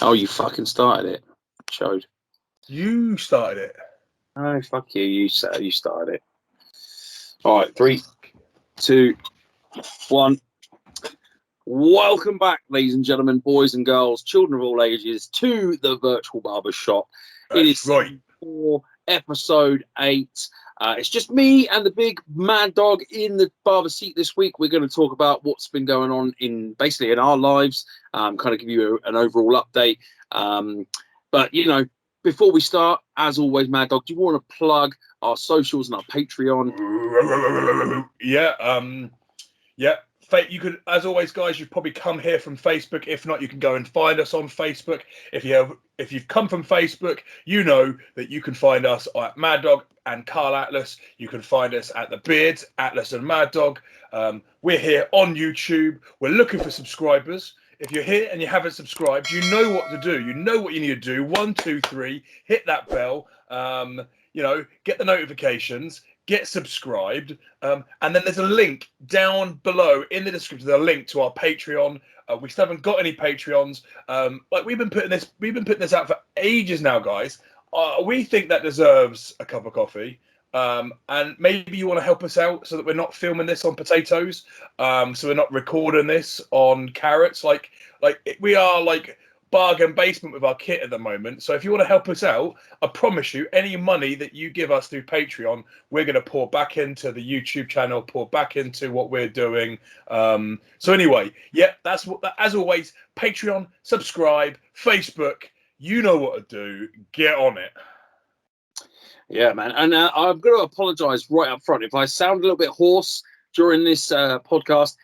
Oh, you fucking started it. Showed. You started it. Oh, fuck you. You started it. All right, 3, 2, 1. Welcome back, ladies and gentlemen, boys and girls, children of all ages, to the virtual Barbers Shop. That's it is right. For episode 8. It's just me and the big mad dog in the barber seat this week. We're going to talk about what's been going on in our lives, kind of give you an overall update. But, you know, before we start, as always, Mad Dog, do you want to plug our socials and our Patreon? Yeah. You could, as always, guys, you've probably come here from Facebook. If not, you can go and find us on Facebook. If you've come from Facebook, you know that you can find us at Mad Dog and Carl Atlas. You can find us at the Beards, Atlas and Mad Dog. We're here on YouTube. We're looking for subscribers. If you're here and you haven't subscribed, you know what to do. You know what you need to do. 1, 2, 3. Hit that bell. Get the notifications. Get subscribed, and then there's a link down below in the description. There's a link to our Patreon. We still haven't got any Patreons. We've been putting this out for ages now, guys. We think that deserves a cup of coffee. And maybe you want to help us out so that we're not filming this on potatoes. So we're not recording this on carrots. Like we are like bargain basement with our kit at the moment. So if you want to help us out, I promise you, any money that you give us through Patreon, we're going to pour back into the YouTube channel, pour back into what we're doing. So anyway, yeah, that's what. As always, Patreon, subscribe, Facebook. You know what to do. Get on it. Yeah, man. And I'm going to apologize right up front if I sound a little bit hoarse during this podcast.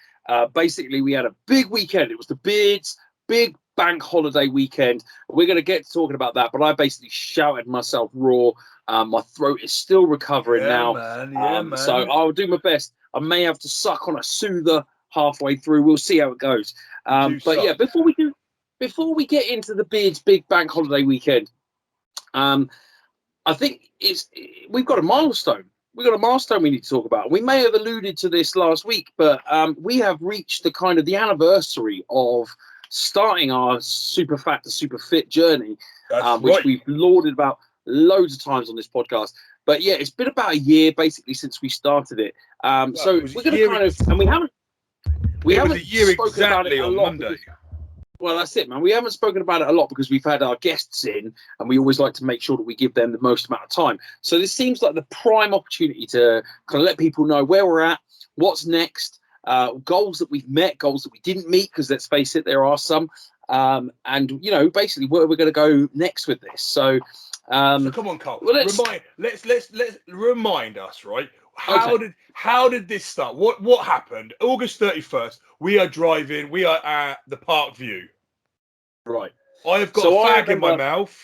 Basically, we had a big weekend. It was the Beards' big bank holiday weekend. We're going to get to talking about that, but I basically shouted myself raw. My throat is still recovering now. Man. So I'll do my best. I may have to suck on a soother halfway through. We'll see how it goes. Yeah, before we get into the Beards' big bank holiday weekend, I think we've got a milestone. We've got a milestone we need to talk about. We may have alluded to this last week, but we have reached the anniversary of starting our SuperFat2SuperFit journey, which we've lauded about loads of times on this podcast. But yeah, it's been about a year basically since we started it. So we're going to we haven't a year spoken about it a lot. Monday. Well, that's it, man. We haven't spoken about it a lot because we've had our guests in, and we always like to make sure that we give them the most amount of time. So this seems like the prime opportunity to kind of let people know where we're at, what's next. Goals that we've met, goals that we didn't meet, because let's face it, there are some, and you know, basically where we're going to go next with this. So come on, Carl. Well, let's remind us, right? How did this start? What happened? August 31st. We are driving. We are at the Park View. Right. I have got a fag in my mouth,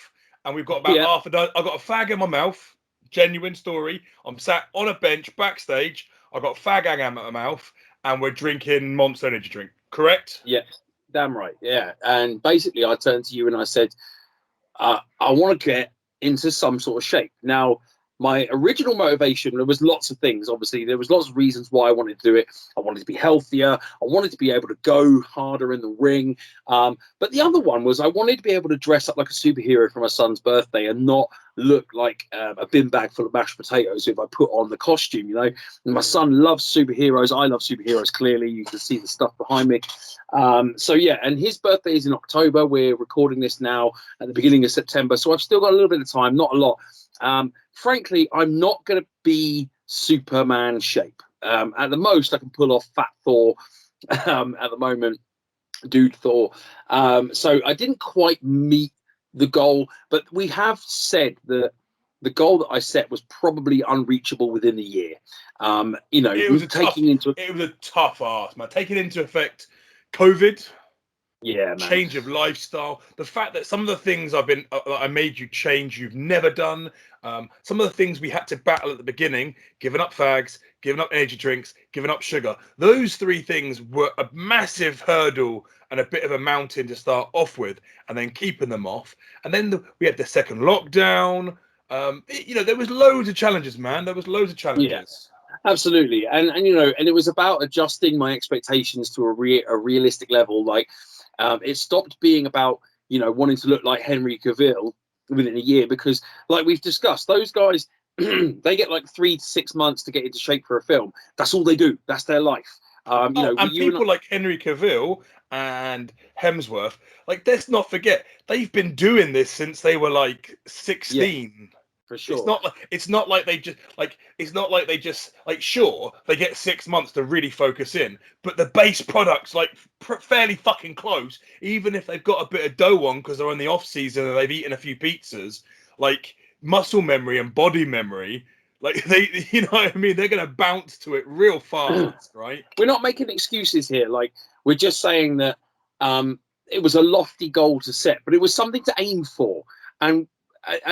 and we've got about half a dozen. I've got a fag in my mouth. Genuine story. I'm sat on a bench backstage. I've got a fag hanging out of my mouth. And we're drinking Monster Energy drink, correct? Yeah, damn right, yeah. And basically, I turned to you and I said, I want to get into some sort of shape. Now, my original motivation, there was lots of things. Obviously, there was lots of reasons why I wanted to do it. I wanted to be healthier. I wanted to be able to go harder in the ring. But the other one was I wanted to be able to dress up like a superhero for my son's birthday and not look like a bin bag full of mashed potatoes if I put on the costume, you know. And my son loves superheroes. I love superheroes, clearly. You can see the stuff behind me. So, yeah, and his birthday is in October. We're recording this now at the beginning of September. So I've still got a little bit of time, not a lot. Frankly, I'm not going to be Superman shape. At the most, I can pull off Fat Thor at the moment, Dude Thor. So I didn't quite meet the goal, but we have said that the goal that I set was probably unreachable within the year. You know, it was a tough ask, man. Taking into effect COVID. Yeah, man. Change of lifestyle. The fact that some of the things I made you change, you've never done. Some of the things we had to battle at the beginning, giving up fags, giving up energy drinks, giving up sugar. Those 3 things were a massive hurdle and a bit of a mountain to start off with, and then keeping them off. And then we had the second lockdown. There was loads of challenges, man. There was loads of challenges. Yeah, absolutely. And you know, and it was about adjusting my expectations to a realistic level. Like, it stopped being about, you know, wanting to look like Henry Cavill within a year, because like we've discussed, those guys, they get like 3 to 6 months to get into shape for a film. That's all they do. That's their life. You know, and people like Henry Cavill and Hemsworth, like, let's not forget, they've been doing this since they were like 16. Yeah, for sure. It's not like they just like, sure, they get 6 months to really focus in, but the base product's like fairly fucking close, even if they've got a bit of dough on because they're in the off season and they've eaten a few pizzas. Like, muscle memory and body memory, like, they, you know what I mean, they're gonna bounce to it real fast, right? We're not making excuses here. Like, we're just saying that it was a lofty goal to set, but it was something to aim for. And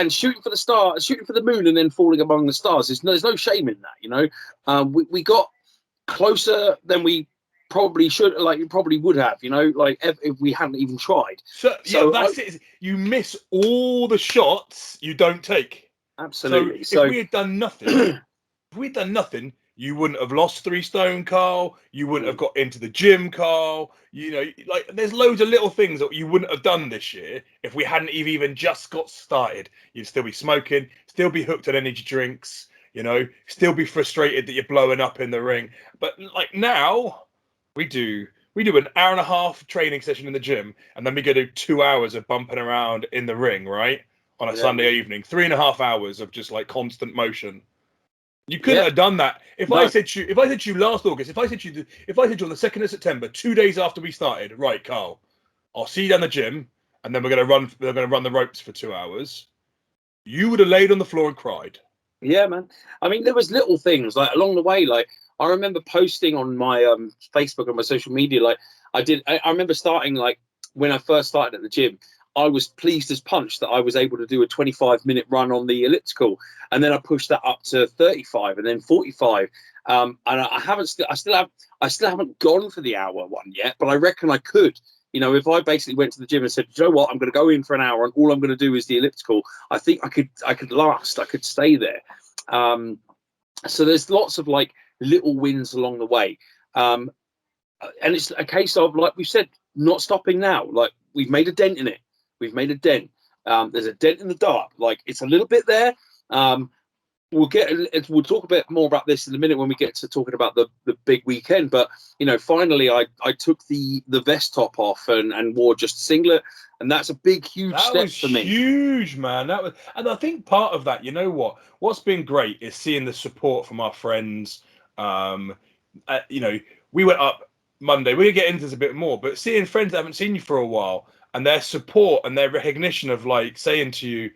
shooting for the star, shooting for the moon, and then falling among the stars. There's no shame in that, you know. We got closer than we probably should, like you probably would have, you know, like if we hadn't even tried. So yeah, that's it. You miss all the shots you don't take. Absolutely. So if we had done nothing, you wouldn't have lost 3 stone, Carl. You wouldn't have got into the gym, Carl. You know, like, there's loads of little things that you wouldn't have done this year if we hadn't even just got started. You'd still be smoking, still be hooked on energy drinks, you know, still be frustrated that you're blowing up in the ring. But like, now we do an hour and a half training session in the gym, and then we go do 2 hours of bumping around in the ring, right? On a Sunday evening, 3.5 hours of just like constant motion. You couldn't have done that if I said to you last August. If I said to you on the 2nd of September, 2 days after we started, right, Carl, I'll see you down the gym, and then we're gonna run the ropes for 2 hours. You would have laid on the floor and cried. Yeah, man. I mean, there was little things like along the way. Like, I remember posting on my Facebook and my social media. Like, I remember starting, like, when I first started at the gym, I was pleased as punch that I was able to do a 25-minute run on the elliptical, and then I pushed that up to 35 and then 45. And I still haven't gone for the hour one yet, but I reckon I could. You know, if I basically went to the gym and said, you know what, I'm going to go in for an hour and all I'm going to do is the elliptical, I think I could stay there. So there's lots of like little wins along the way. And it's a case of, like we've said, not stopping now. Like, we've made a dent in it. We've made a dent. There's a dent in the dark. Like, it's a little bit there. We'll talk a bit more about this in a minute when we get to talking about the big weekend. But, you know, finally I took the vest top off and wore just a singlet, and that's a big, huge step for me. Huge, man. And I think part of that, you know what's been great is seeing the support from our friends. You know, we went up Monday. We're gonna get into this a bit more, but seeing friends that haven't seen you for a while, and their support and their recognition of, like, saying to you,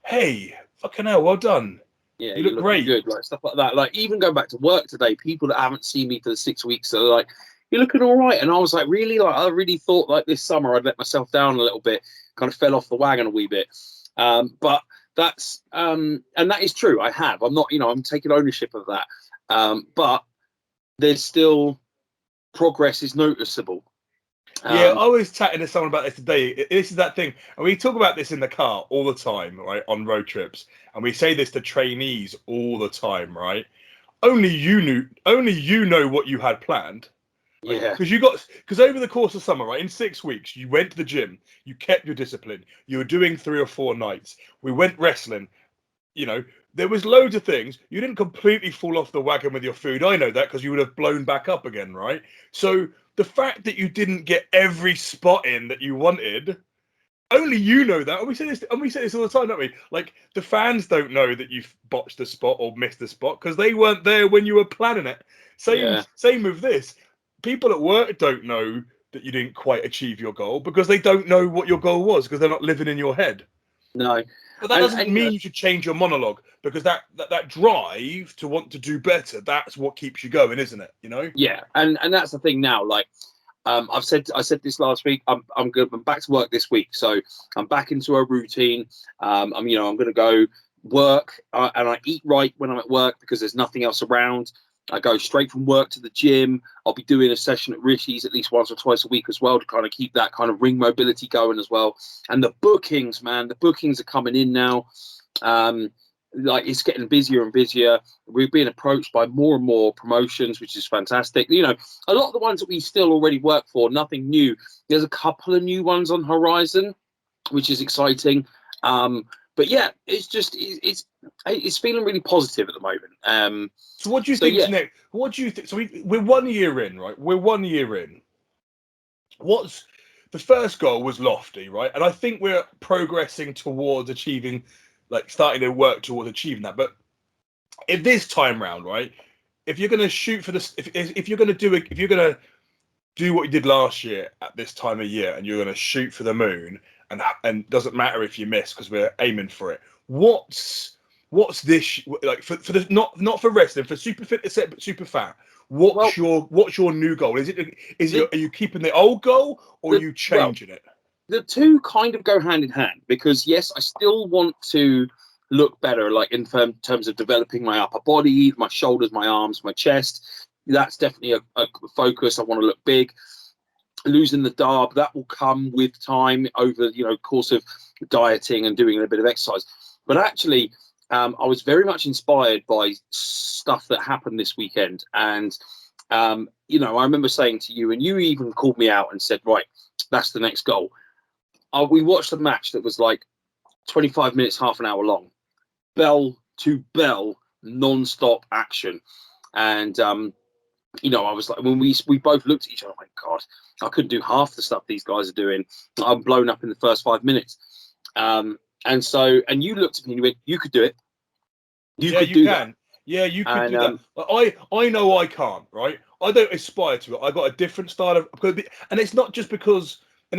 "Hey, fucking hell, well done. Yeah, you look great," good, like stuff like that. Like, even going back to work today, people that haven't seen me for the 6 weeks are like, "You're looking all right." And I was like, really? Like, I really thought like this summer I'd let myself down a little bit, kind of fell off the wagon a wee bit. But that's and that is true. I have. I'm not, you know, I'm taking ownership of that. But there's still progress is noticeable. Yeah, I was chatting to someone about this today. This is that thing, and we talk about this in the car all the time, right, on road trips, and we say this to trainees all the time, right? Only you know what you had planned. Right? Yeah. Because over the course of summer, right, in 6 weeks, you went to the gym, you kept your discipline, you were doing 3 or 4 nights. We went wrestling. You know, there was loads of things. You didn't completely fall off the wagon with your food. I know that because you would have blown back up again, right? So the fact that you didn't get every spot in that you wanted, only you know that. And we say this all the time, don't we? Like, the fans don't know that you've botched a spot or missed a spot because they weren't there when you were planning it. Same with this. People at work don't know that you didn't quite achieve your goal because they don't know what your goal was because they're not living in your head. No. But that doesn't mean you should change your monologue, because that drive to want to do better, that's what keeps you going, isn't it? You know? Yeah, and that's the thing now. Like, I said this last week. I'm good. I'm back to work this week, so I'm back into a routine. I'm going to go work, and I eat right when I'm at work because there's nothing else around. I go straight from work to the gym. I'll be doing a session at Rishi's at least once or twice a week as well to kind of keep that kind of ring mobility going as well. And the bookings, man, the bookings are coming in now. Like, it's getting busier and busier. We're being approached by more and more promotions, which is fantastic. You know, a lot of the ones that we still already work for, nothing new. There's a couple of new ones on horizon. which is exciting. But yeah, it's feeling really positive at the moment. So what do you think next? What do you think? So we're 1 year in, right? We're 1 year in. What's the first goal was lofty, right? And I think we're progressing towards achieving, like starting to work towards achieving that. But if this time round, right, if you're going to shoot for this, if you're going to do it, if you're going to do what you did last year at this time of year, and you're going to shoot for the moon, and doesn't matter if you miss because we're aiming for it. What's this like for the not for wrestling, for SuperFit set, but super fat? What's your new goal? Are you keeping the old goal, or are you changing it? The two kind of go hand in hand, because yes, I still want to look better, like in terms of developing my upper body, my shoulders, my arms, my chest. That's definitely a focus. I want to look big. Losing the darb, that will come with time over, course of dieting and doing a bit of exercise. But actually, I was very much inspired by stuff that happened this weekend. And, I remember saying to you, and you even called me out and said, right, that's the next goal. We watched a match that was like 25 minutes, half an hour long, bell to bell, non-stop action. And, I was like, when we both looked at each other, oh my God, I couldn't do half the stuff these guys are doing. I'm blown up in the first 5 minutes. And you looked at me and you went, you could do it. You can. Yeah, you could do that. I know I can't, right? I don't aspire to it. I got a different style of, and it's not just because I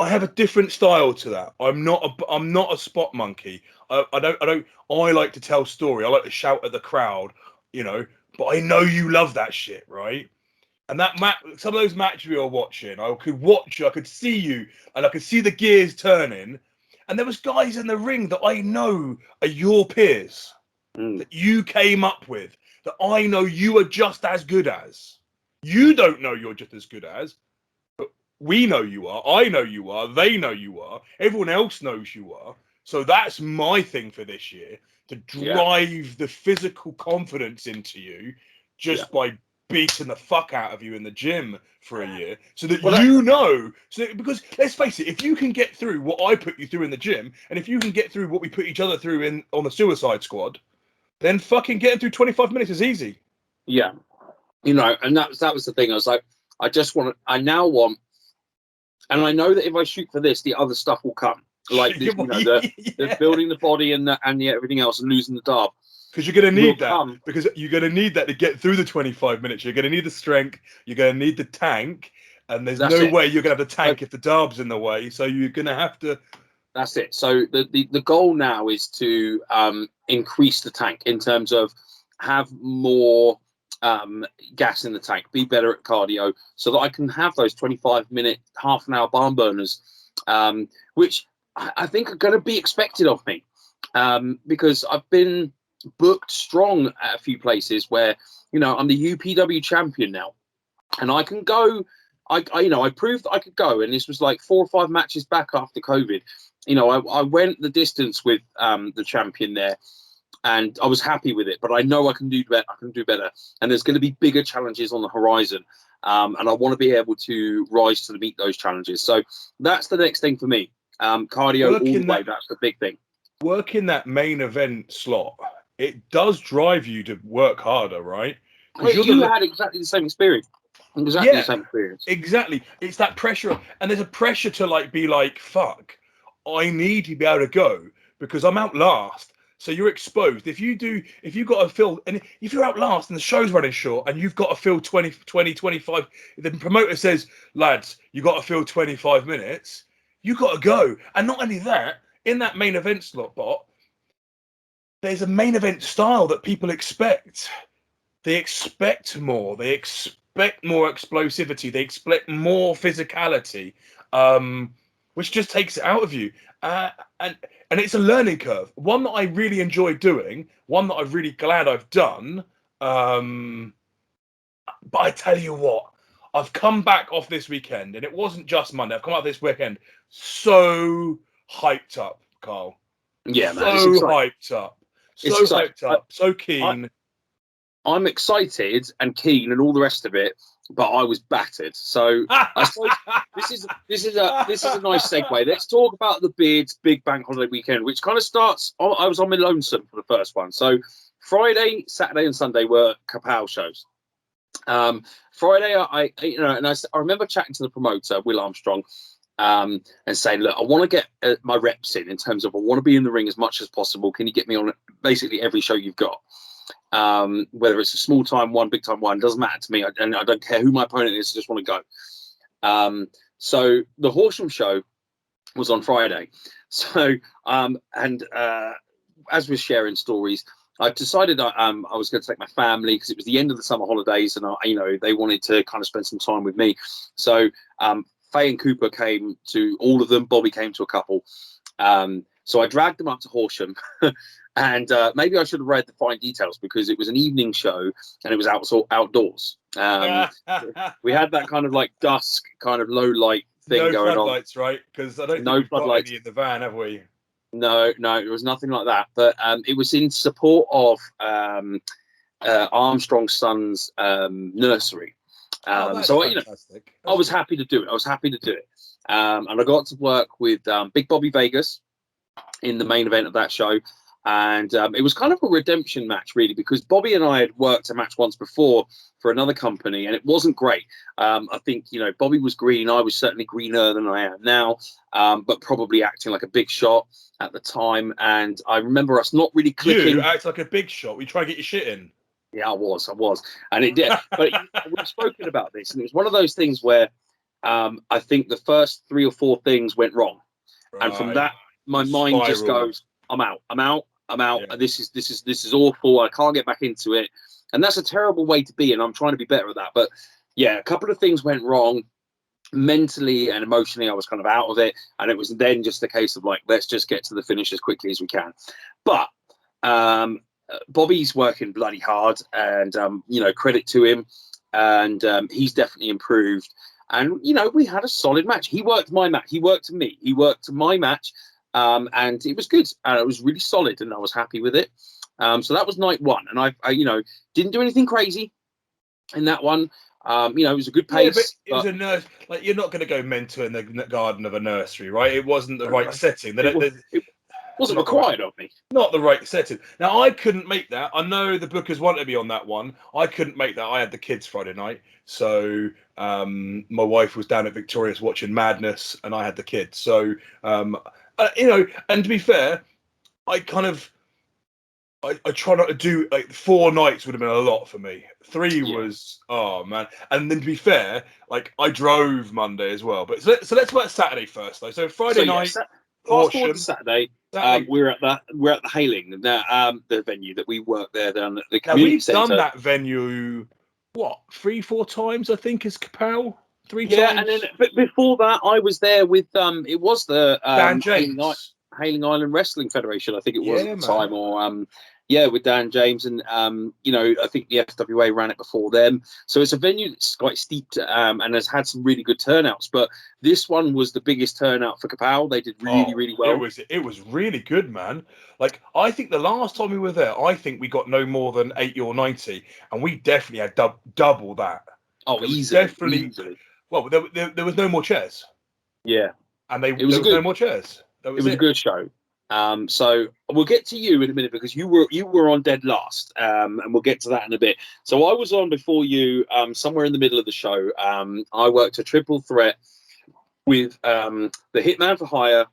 have a different style to that. I'm not a spot monkey. I like to tell story. I like to shout at the crowd, but I know you love that shit, right? And some of those matches we were watching, I could see you, and I could see the gears turning. And there was guys in the ring that I know are your peers, that you came up with, that I know you are just as good as. You don't know you're just as good as, but we know you are. I know you are. They know you are. Everyone else knows you are. So that's my thing for this year, to drive the physical confidence into you just by beating the fuck out of you in the gym for a year, so that because let's face it, if you can get through what I put you through in the gym, and if you can get through what we put each other through on the Suicide Squad, then fucking getting through 25 minutes is easy. Yeah. And that was the thing. I was like, I now want, and I know that if I shoot for this, the other stuff will come. Like this, the building the body and everything else, and losing the darb. Because you're going to need that. Because you're going to need that to get through the 25 minutes. You're going to need the strength. You're going to need the tank. And there's no way you're going to have the tank if the darb's in the way. So you're going to have to. That's it. So the goal now is to increase the tank in terms of have more gas in the tank, be better at cardio, so that I can have those 25-minute, half an hour barn burners, which I think are going to be expected of me, because I've been booked strong at a few places where I'm the UPW champion now, and I can go. I proved that I could go, and this was like 4 or 5 matches back after COVID. I went the distance with the champion there, and I was happy with it. But I know I can do better. And there's going to be bigger challenges on the horizon, and I want to be able to rise to meet those challenges. So that's the next thing for me. Cardio all the way. That's the big thing. Working that main event slot, it does drive you to work harder, right? You had exactly the same experience. Exactly the same experience. Exactly. It's that pressure, and there's a pressure to be like, fuck, I need to be able to go because I'm out last. So you're exposed. If you've got to fill, and if you're out last and the show's running short and you've got to fill 20, 25, the promoter says, lads, you got to fill 25 minutes, you got to go. And not only that, in that main event slot bot, there's a main event style that people expect. They expect more. They expect more explosivity. They expect more physicality, which just takes it out of you. And it's a learning curve. One that I really enjoy doing. One that I'm really glad I've done. But I tell you what, I've come back off this weekend, and it wasn't just Monday. I've come out this weekend so hyped up, Carl. Yeah, man. So hyped up. So hyped up. So keen. I'm excited and keen and all the rest of it, but I was battered. So I suppose this is a nice segue. Let's talk about the Beards Big Bank Holiday Weekend, which kind of starts. I was on my lonesome for the first one. So Friday, Saturday, and Sunday were KAPOW shows. Friday, I remember chatting to the promoter, Will Armstrong, and saying, look, I want to get my reps in terms of I want to be in the ring as much as possible. Can you get me on basically every show you've got? Whether it's a small time one, big time one, doesn't matter to me. And I don't care who my opponent is, I just want to go. So the Horsham show was on Friday. So, as we're sharing stories, I decided I was going to take my family because it was the end of the summer holidays, and they wanted to kind of spend some time with me. So Faye and Cooper came to all of them. Bobby came to a couple. So I dragged them up to Horsham, and maybe I should have read the fine details because it was an evening show and it was outdoors. We had that kind of like dusk, kind of low light thing going on. No floodlights, right? Because I don't think we've got any in the van, have we? No, it was nothing like that. But it was in support of Armstrong's son's nursery. So fantastic. I was happy to do it. And I got to work with Big Bobby Vegas in the main event of that show. And it was kind of a redemption match, really, because Bobby and I had worked a match once before for another company, and it wasn't great. I think, Bobby was green. I was certainly greener than I am now, but probably acting like a big shot at the time. And I remember us not really clicking. You act like a big shot. We try to get your shit in. Yeah, I was. And it did. But we've spoken about this, and it was one of those things where I think the first 3 or 4 things went wrong. Right. And from that, my mind just goes, I'm out. Yeah. This is awful. I can't get back into it. And that's a terrible way to be. And I'm trying to be better at that. But yeah, a couple of things went wrong. Mentally and emotionally, I was kind of out of it. And it was then just a case of like, let's just get to the finish as quickly as we can. But Bobby's working bloody hard, and credit to him. And he's definitely improved. And we had a solid match. He worked my match. He worked me. He worked my match. And it was good, and it was really solid, and I was happy with it. So that was night one, and I didn't do anything crazy in that one. It was a good pace. Yeah, but it was a nurse. Like, you're not going to go mentor in the garden of a nursery, right? It wasn't the right setting. It wasn't required of me. Not the right setting. Now, I couldn't make that. I know the bookers wanted me on that one. I couldn't make that. I had the kids Friday night, so my wife was down at Victoria's watching Madness, and I had the kids. So. And to be fair, I try not to do, like, 4 nights would have been a lot for me. 3 was, oh man. And then to be fair, like, I drove Monday as well. But so let's talk about Saturday first, though. So Friday night, fast forward to Saturday. We're at the Hailing, the venue that we work there down at the community centre. We've done that venue 3-4 times, I think, as KAPOW. 3 times. And then but before that, I was there with it was the Dan James. Hailing Island Wrestling Federation, I think it was at the time, or with Dan James, and I think the FWA ran it before them. So it's a venue that's quite steeped and has had some really good turnouts. But this one was the biggest turnout for KAPOW. They did really well. It was really good, man. Like, I think the last time we were there, I think we got no more than 80 or 90, and we definitely had double that. Oh, easily. Well, there was no more chairs. Yeah, and there was no more chairs. It was a good show. So we'll get to you in a minute because you were on dead last, and we'll get to that in a bit. So I was on before you, somewhere in the middle of the show. I worked a triple threat with the Hitman for Hire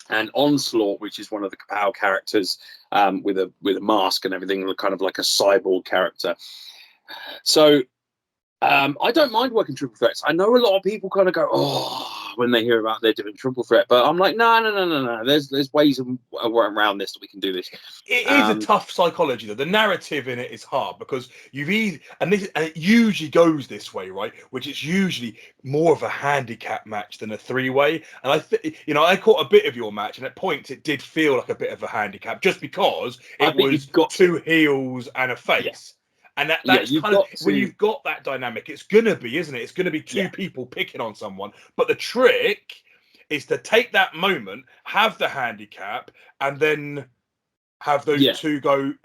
and Onslaught, which is one of the KAPOW characters, with a mask and everything, kind of like a cyborg character. So. I don't mind working triple threats. I know a lot of people kind of go, when they hear about their different triple threat, but I'm like, no. There's ways around this that we can do this. It is a tough psychology, though. The narrative in it is hard because and it usually goes this way, right? Which is usually more of a handicap match than a 3-way. And I caught a bit of your match, and at points it did feel like a bit of a handicap just because it was 2 heels and a face. Yeah. And that's kind of when you've got that dynamic, it's gonna be, isn't it? It's gonna be 2 people picking on someone. But the trick is to take that moment, have the handicap, and then have those two go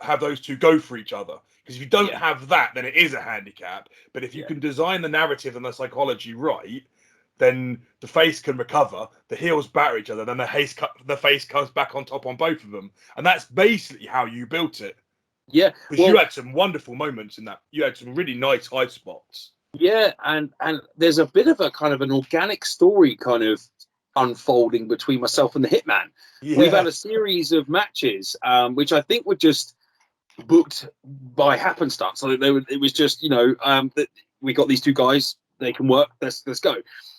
for each other. Because if you don't have that, then it is a handicap. But if you can design the narrative and the psychology right, then the face can recover, the heels batter each other, then the face comes back on top on both of them. And that's basically how you built it. Yeah. Because you had some wonderful moments in that. You had some really nice high spots. Yeah, and there's a bit of a kind of an organic story kind of unfolding between myself and the Hitman. Yeah. We've had a series of matches, which I think were just booked by happenstance. So it was just, that we got these two guys, they can work, let's go.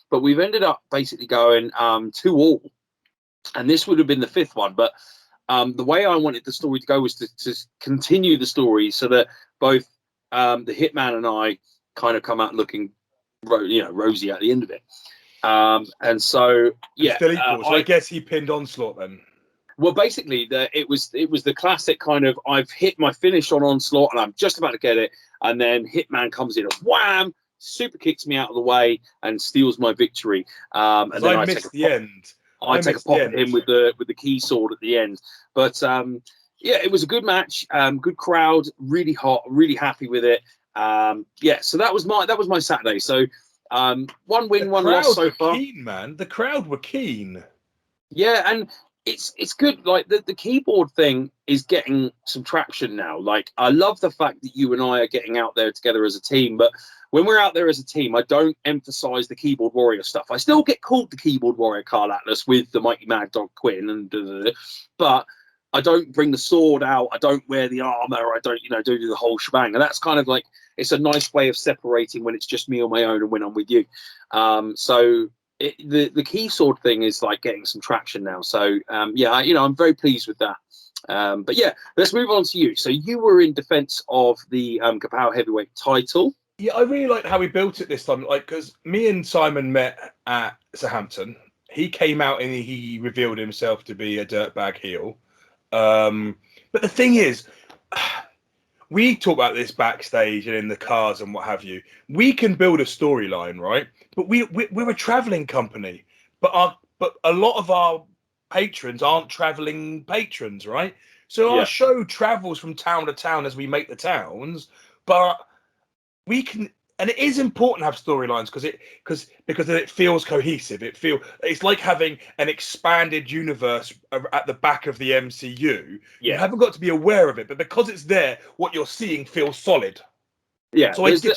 But we've ended up basically going 2-2, and this would have been the fifth one. But the way I wanted the story to go was to continue the story so that both the Hitman and I kind of come out looking, rosy at the end of it. And so, yeah. Still equal. So I guess he pinned Onslaught then. Well, basically, it was the classic kind of, I've hit my finish on Onslaught and I'm just about to get it, and then Hitman comes in and wham, super kicks me out of the way and steals my victory. And then I missed the end. I take a pop at him with the key sword at the end. But yeah, it was a good match, good crowd, really hot, really happy with it. So that was my Saturday. So one win, one loss so far. Keen, man. The crowd were keen. Yeah, and it's good. Like the keyboard thing is getting some traction now. Like, I love the fact that you and I are getting out there together as a team, but when we're out there as a team, I don't emphasize the keyboard warrior stuff. I still get called the keyboard warrior, Carl Atlas, with the mighty mad dog Quinn, but I don't bring the sword out. I don't wear the armor. I don't, do the whole shebang. And that's kind of like, it's a nice way of separating when it's just me on my own and when I'm with you. The key sword thing is like getting some traction now. So I'm very pleased with that. But yeah, let's move on to you. So you were in defense of the KAPOW heavyweight title. Yeah, I really liked how we built it this time. Like, because me and Simon met at Southampton. He came out and he revealed himself to be a dirtbag heel. But the thing is, we talk about this backstage and in the cars and what have you. We can build a storyline, right? But we're a traveling company. But a lot of our patrons aren't traveling patrons, right? So our show travels from town to town as we make the towns, but we can, and it is important to have storylines because it feels cohesive. It's like having an expanded universe at the back of the MCU. You haven't got to be aware of it, but because it's there, what you're seeing feels solid. Yeah. So there's the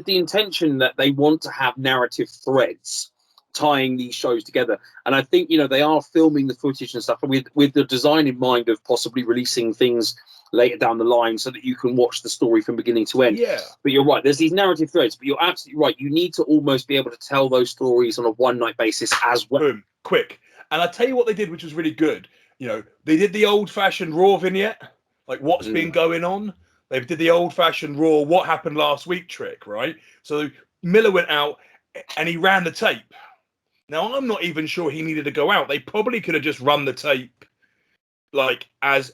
intention that they want to have narrative threads tying these shows together, and I think they are filming the footage and stuff with the design in mind of possibly releasing things later down the line so that you can watch the story from beginning to end. Yeah. But you're right, there's these narrative threads, but you're absolutely right. You need to almost be able to tell those stories on a one-night basis as well. Boom, quick. And I'll tell you what they did, which was really good. They did the old-fashioned Raw vignette, like what's been going on. They did the old-fashioned Raw, what happened last week trick, right? So Miller went out and he ran the tape. Now, I'm not even sure he needed to go out. They probably could have just run the tape, like as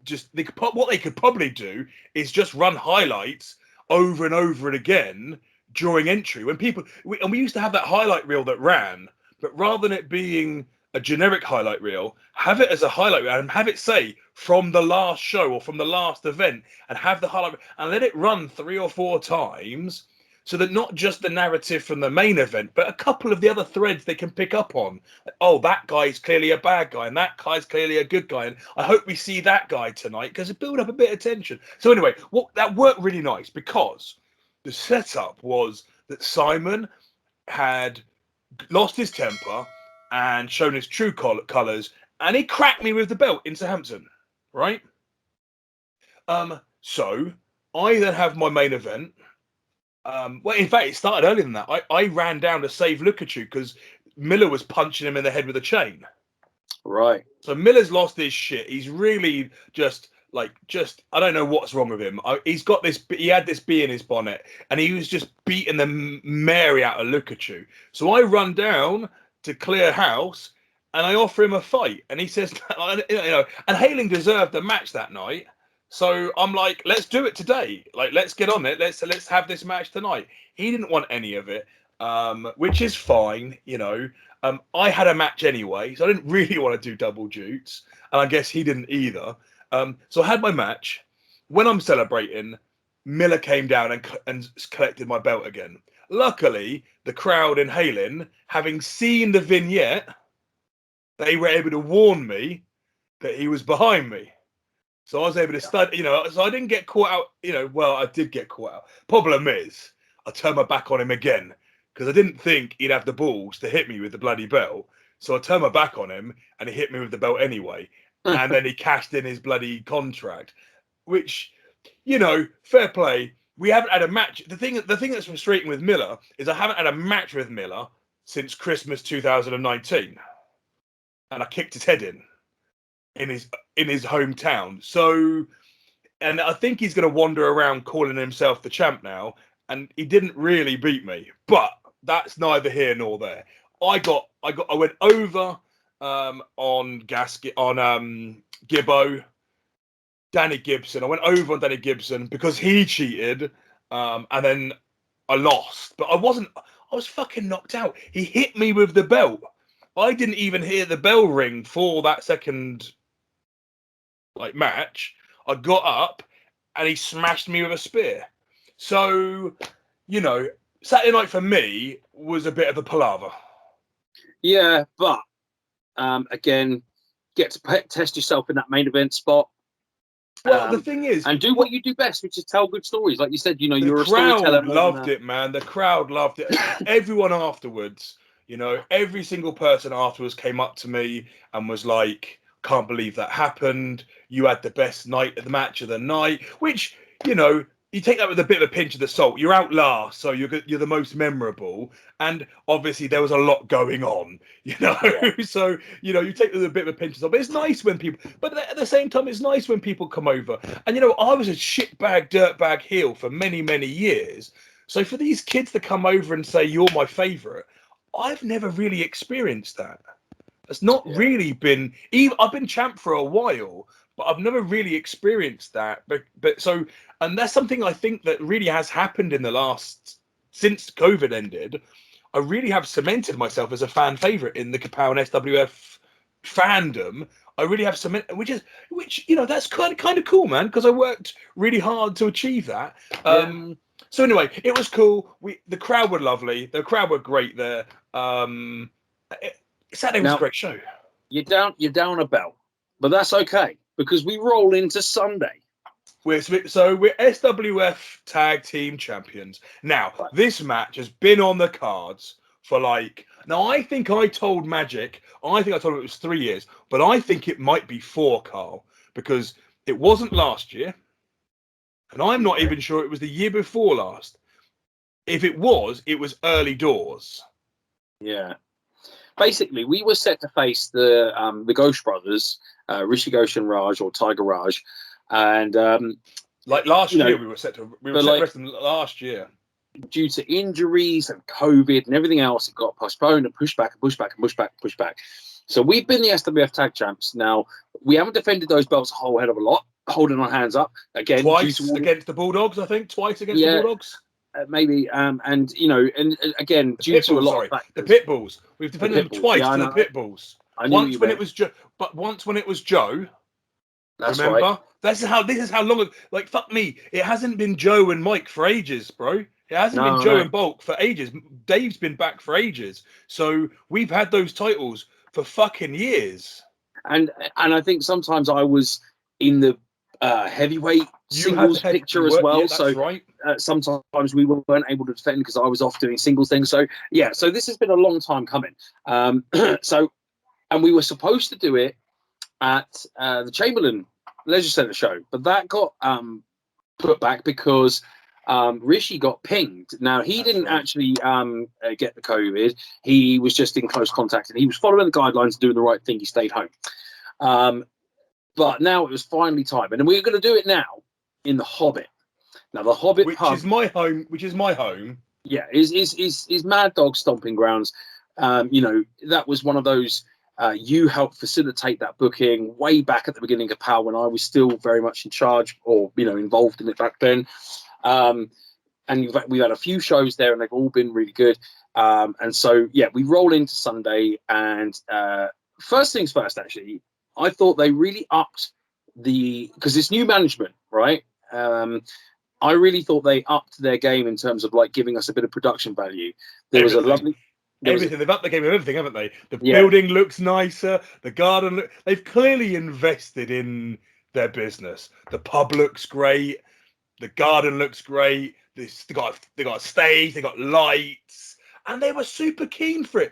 just what they could probably do is just run highlights over and over and again during entry when we used to have that highlight reel that ran, but rather than it being a generic highlight reel, have it as a highlight reel and have it say from the last show or from the last event, and have the highlight and let it run 3 or 4 times, so that not just the narrative from the main event, but a couple of the other threads they can pick up on. Oh, that guy's clearly a bad guy, and that guy's clearly a good guy, and I hope we see that guy tonight, because it build up a bit of tension. So anyway, that worked really nice, because the setup was that Simon had lost his temper and shown his true colours, and he cracked me with the belt in Southampton, right? So I then have my main event. Well, in fact, it started earlier than that. I ran down to save Lukaku because Miller was punching him in the head with a chain. Right. So Miller's lost his shit. He's really just I don't know what's wrong with him. He had this bee in his bonnet, and he was just beating the Mary out of Lukaku. So I run down to clear house, and I offer him a fight, and he says, and Haling deserved the match that night. So I'm like, let's do it today. Like, let's get on it. Let's have this match tonight. He didn't want any of it, which is fine. I had a match anyway, so I didn't really want to do double jutes, and I guess he didn't either. So I had my match. When I'm celebrating, Miller came down and collected my belt again. Luckily, the crowd in Halen, having seen the vignette, they were able to warn me that he was behind me. So I was able to study, so I didn't get caught out, well, I did get caught out. Problem is, I turned my back on him again because I didn't think he'd have the balls to hit me with the bloody belt. So I turned my back on him and he hit me with the belt anyway. And then he cashed in his bloody contract, which, fair play. We haven't had a match. The thing that's frustrating with Miller is I haven't had a match with Miller since Christmas 2019. And I kicked his head in his hometown. So, and I think he's going to wander around calling himself the champ now. And he didn't really beat me, but that's neither here nor there. I went over on Gibbo, Danny Gibson. I went over on Danny Gibson because he cheated, and then I lost. But I was fucking knocked out. He hit me with the belt. I didn't even hear the bell ring for that second match. I got up and he smashed me with a spear. So, Saturday night for me was a bit of a palaver. Yeah, but again, get to test yourself in that main event spot. Well, the thing is, and do what you do best, which is tell good stories. Like you said, you're a storyteller. The crowd loved it, man. The crowd loved it. Everyone afterwards, every single person afterwards came up to me and was like, "Can't believe that happened. You had the best night of the match of the night," which, you take that with a bit of a pinch of the salt. You're out last, so you're the most memorable, and obviously there was a lot going on, So you take it with a bit of a pinch of salt. But it's nice when people. But at the same time, it's nice when people come over. And I was a shitbag, dirtbag heel for many, many years. So for these kids to come over and say you're my favourite, I've never really experienced that. It's not really been. I've been champ for a while, but I've never really experienced that. But so, and that's something I think that really has happened in the since COVID ended. I really have cemented myself as a fan favorite in the KAPOW and SWF fandom. I really have cemented, which that's kind of cool, man, because I worked really hard to achieve that. So anyway, it was cool. The crowd were lovely. The crowd were great there. Saturday was a great show. You're down a belt, but that's okay because we roll into Sunday. We're SWF tag team champions. Now, this match has been on the cards for now I think I told Magic, I think I told him it was 3 years, but I think it might be 4, Carl, because it wasn't last year. And I'm not even sure it was the year before last. If it was early doors. Yeah. Basically, we were set to face the Ghost brothers, Rishi Ghosh and Raj, or Tiger Raj, and last year we were set to wrestle them last year. Due to injuries and COVID and everything else, it got postponed and pushed back and pushed back and pushed back and pushed back. So we've been the SWF tag champs. Now we haven't defended those belts a whole head of a lot, holding our hands up again twice against the Bulldogs. I think twice against the Bulldogs. Maybe and again due to a lot of factors. The Pitbulls. We've defended them twice to the Pitbulls. Once when it was Joe. That's remember? Right. This is how long. Fuck me. It hasn't been Joe and Mike for ages, bro. It hasn't been Joe and Bulk for ages. Dave's been back for ages. So we've had those titles for fucking years. And I think sometimes I was in the heavyweight singles picture as well. Yeah, right. Sometimes we weren't able to defend because I was off doing singles things. So so this has been a long time coming. And we were supposed to do it at the Chamberlain Leisure Centre show, but that got put back because Rishi got pinged. Now he didn't actually get the COVID. He was just in close contact and he was following the guidelines and doing the right thing. He stayed home. But now it was finally time, and we're going to do it now in the Hobbit. Now the Hobbit which pub, is my home. Yeah, is Mad Dog stomping grounds. That was one of those. You helped facilitate that booking way back at the beginning of KAPOW when I was still very much in charge or involved in it back then. And we've had a few shows there, and they've all been really good. And so we roll into Sunday, and first things first, actually. I thought they really upped because it's new management, right? I really thought they upped their game in terms of like giving us a bit of production value. There was a lovely. Everything. They've upped the game of everything, haven't they? The Yeah. building looks nicer. The garden. They've clearly invested in their business. The pub looks great. The garden looks great. They got stage. They got lights, and they were super keen for it.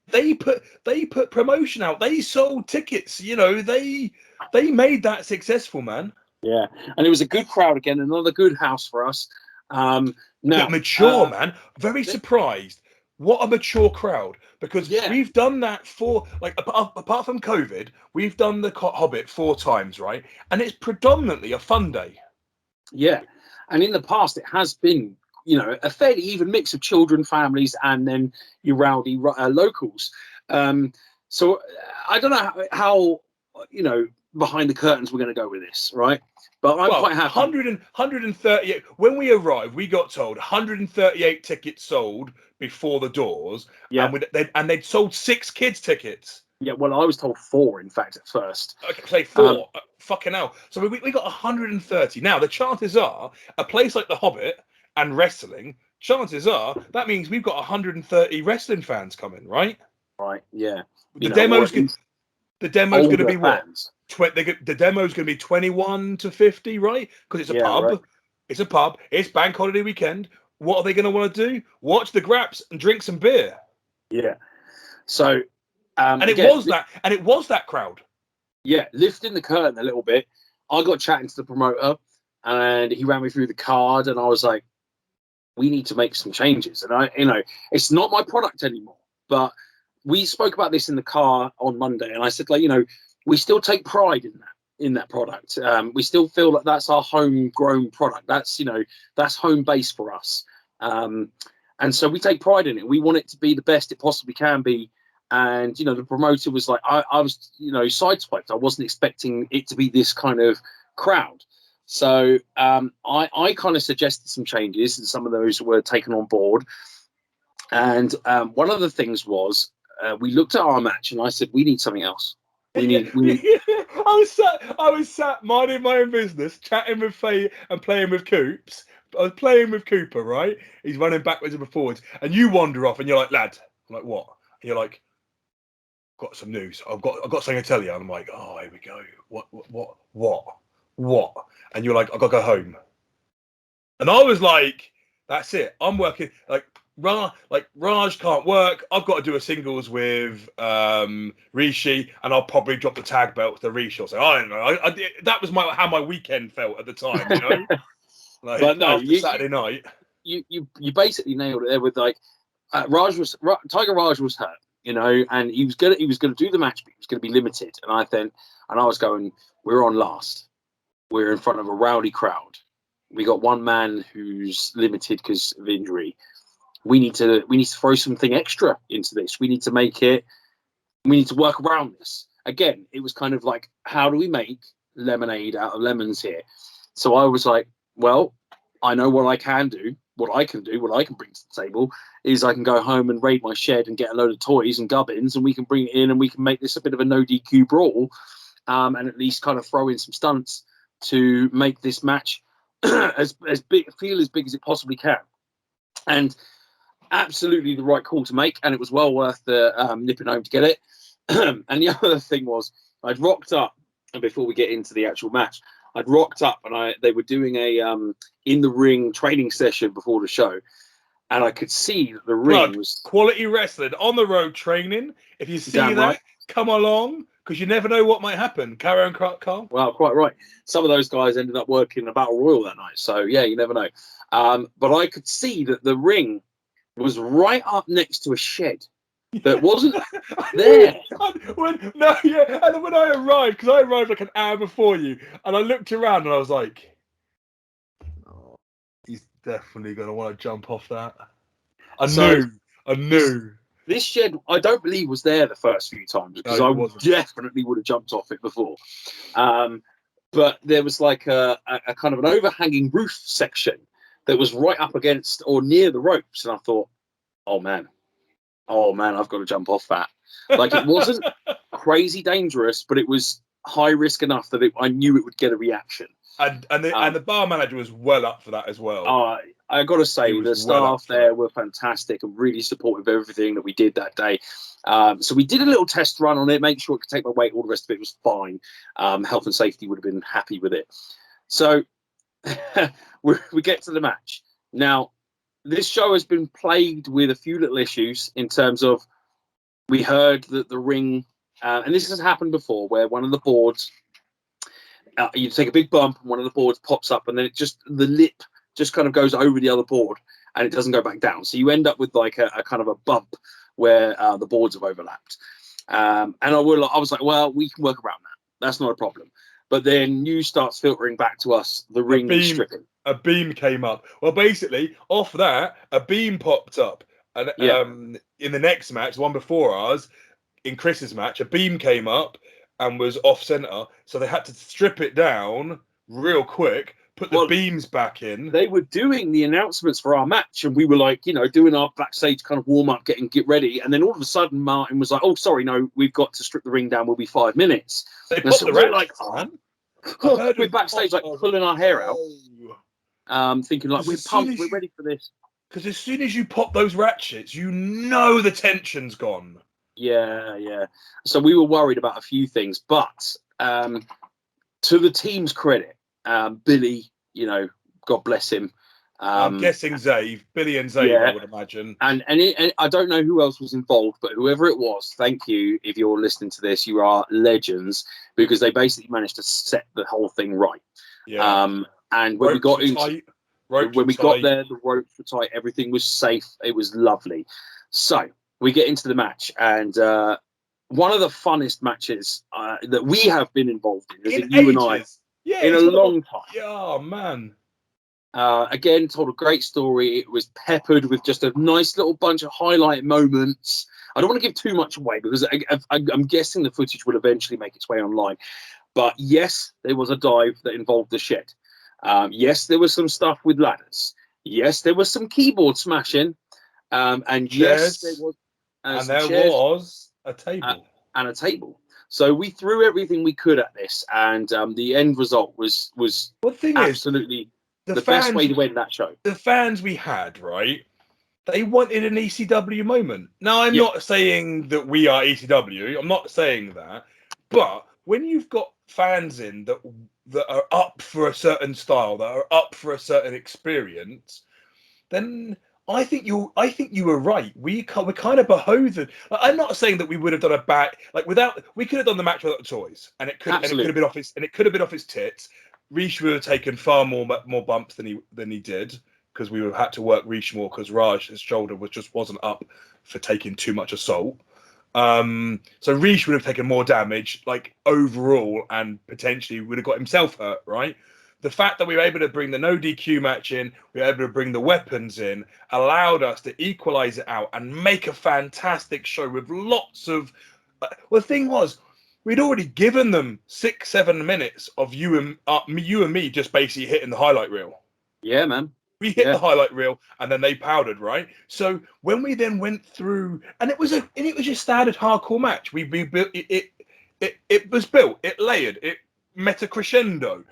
They put promotion out. They sold tickets. You know, they made that successful, man. Yeah, and it was a good crowd again. Another good house for us. Now, mature, man. Very surprised. What a mature crowd, because we've done that for, like, apart from COVID, we've done the Hobbit 4 times, right? And it's predominantly a fun day. Yeah, and in the past it has been, you know, a fairly even mix of children, families, and then your rowdy locals. So I don't know how you know, behind the curtains we're going to go with this, right? But I'm quite happy. 138. When we arrived, we got told 138 tickets sold before the doors. Yeah. And they'd sold 6 kids tickets. Yeah, well, I was told 4, in fact, at first. Okay, say 4. Fucking hell. So we got 130. Now, the chances are, a place like the Hobbit and wrestling, chances are, that means we've got 130 wrestling fans coming, right? Right, yeah. The demo's going to be what? Fans. The demo's going to be 21 to 50, right? Because it's a pub. Right. It's a pub. It's bank holiday weekend. What are they going to want to do? Watch the Graps and drink some beer. Yeah. So, it was that crowd. Yeah, lifting the curtain a little bit. I got chatting to the promoter, and he ran me through the card, and I was like, "We need to make some changes." And it's not my product anymore, but we spoke about this in the car on Monday, and I said, like, we still take pride in that product. We still feel like that's our homegrown product. That's that's home base for us, and so we take pride in it. We want it to be the best it possibly can be. And the promoter was like, I was sideswiped. I wasn't expecting it to be this kind of crowd. So I kind of suggested some changes, and some of those were taken on board. And one of the things was we looked at our match, and I said, we need something else. We need. I was sat minding my own business, chatting with Faye and playing with Coops. I was playing with Cooper, right? He's running backwards and forwards, and you wander off, and you're like, "Lad," I'm like, "What?" And you're like, "Got some news. I've got something to tell you." And I'm like, "Oh, here we go. What?" And you're like, "I got to go home." And I was like, "That's it. I'm working like." Raj can't work. I've got to do a singles with Rishi, and I'll probably drop the tag belt to Rishi. So I don't know. That was how my weekend felt at the time, like, but no, after Saturday night. You basically nailed it there with like Tiger Raj was hurt, and he was gonna do the match, but he was gonna be limited. And I was going, we're on last. We're in front of a rowdy crowd. We got one man who's limited because of injury. We need to throw something extra into this. We need to work around this. Again, it was kind of like, how do we make lemonade out of lemons here? So I was like, well, I know what I can do. What I can bring to the table is I can go home and raid my shed and get a load of toys and gubbins, and we can bring it in, and we can make this a bit of a no DQ brawl, and at least kind of throw in some stunts to make this match as big as it possibly can. And absolutely the right call to make, and it was well worth the nipping home to get it. And the other thing was, I'd rocked up, and before we get into the actual match, I'd rocked up, and they were doing a in the ring training session before the show, and I could see that the ring was quality wrestling on the road training. If you see that, right. Come along, because you never know what might happen. Carry on, Carl. Well, quite right. Some of those guys ended up working a battle royal that night, so yeah, you never know. But I could see that the ring was right up next to a shed that wasn't there. And then when I arrived, because I arrived like an hour before you, and I looked around and I was like, "Oh, he's definitely going to want to jump off that." I knew. This shed, I don't believe, was there the first few times, because I definitely would have jumped off it before. But there was like a kind of an overhanging roof section that was right up against or near the ropes, and I thought, oh man, I've got to jump off that. Like, it wasn't crazy dangerous, but it was high risk enough that I knew it would get a reaction. And the bar manager was well up for that as well. I got to say, the staff there were fantastic and really supportive of everything that we did that day. So we did a little test run on it, make sure it could take my weight. All the rest of it was fine. Health and safety would have been happy with it. So we get to the match. Now, this show has been plagued with a few little issues in terms of, we heard that the ring, and this has happened before, where one of the boards, you take a big bump and one of the boards pops up, and then the lip just kind of goes over the other board and it doesn't go back down. So you end up with like a kind of a bump where the boards have overlapped. And I was like, well, we can work around that. That's not a problem. But then news starts filtering back to us, the ring is stripping. A beam came up. Well, basically, off that, a beam popped up. And in the next match, the one before ours, in Chris's match, a beam came up and was off center. So they had to strip it down real quick, put the beams back in. They were doing the announcements for our match, and we were like, doing our backstage kind of warm up, get ready. And then all of a sudden, Martin was like, "Oh, sorry, no, we've got to strip the ring down. We'll be 5 minutes." They put the ratchets, man. We're backstage, like pulling our hair out, thinking like, we're pumped, we're ready for this. Because as soon as you pop those ratchets, the tension's gone. Yeah. So we were worried about a few things, but to the team's credit, Billy, God bless him. I'm guessing Billy and Zave, I would imagine. And I don't know who else was involved, but whoever it was, thank you. If you're listening to this, you are legends, because they basically managed to set the whole thing right. Yeah. And when we got there, the ropes were tight. Everything was safe. It was lovely. So we get into the match, and one of the funnest matches that we have been involved in you and I, in a long time. Yeah, man. Again, told a great story. It was peppered with just a nice little bunch of highlight moments. I don't want to give too much away, because I'm guessing the footage will eventually make its way online. But yes, there was a dive that involved the shed. Yes, there was some stuff with ladders. Yes, there was some keyboard smashing. And yes, there was. And there was a table. And a table. So we threw everything we could at this, and the end result was absolutely the best way to end that show. The fans we had, right? They wanted an ECW moment. Now, I'm not saying that we are ECW. I'm not saying that. But when you've got fans in that are up for a certain style, that are up for a certain experience, then I think you were right. We're kind of beholden. I'm not saying that we would have done a bad, we could have done the match without the toys, and it could have been off his tits. Rish would have taken far more bumps than he did, because we would have had to work Rish more, because Raj's shoulder wasn't up for taking too much assault. So Rish would have taken more damage, overall, and potentially would have got himself hurt, right? The fact that we were able to bring the no DQ match in, we were able to bring the weapons in, allowed us to equalize it out and make a fantastic show with lots of. The thing was, we'd already given them 6-7 minutes of you and me just basically hitting the highlight reel. Yeah, man. We hit the highlight reel, and then they powdered, right? So when we then went through, and it was your standard hardcore match. We built it. It was built. It layered. It met a crescendo,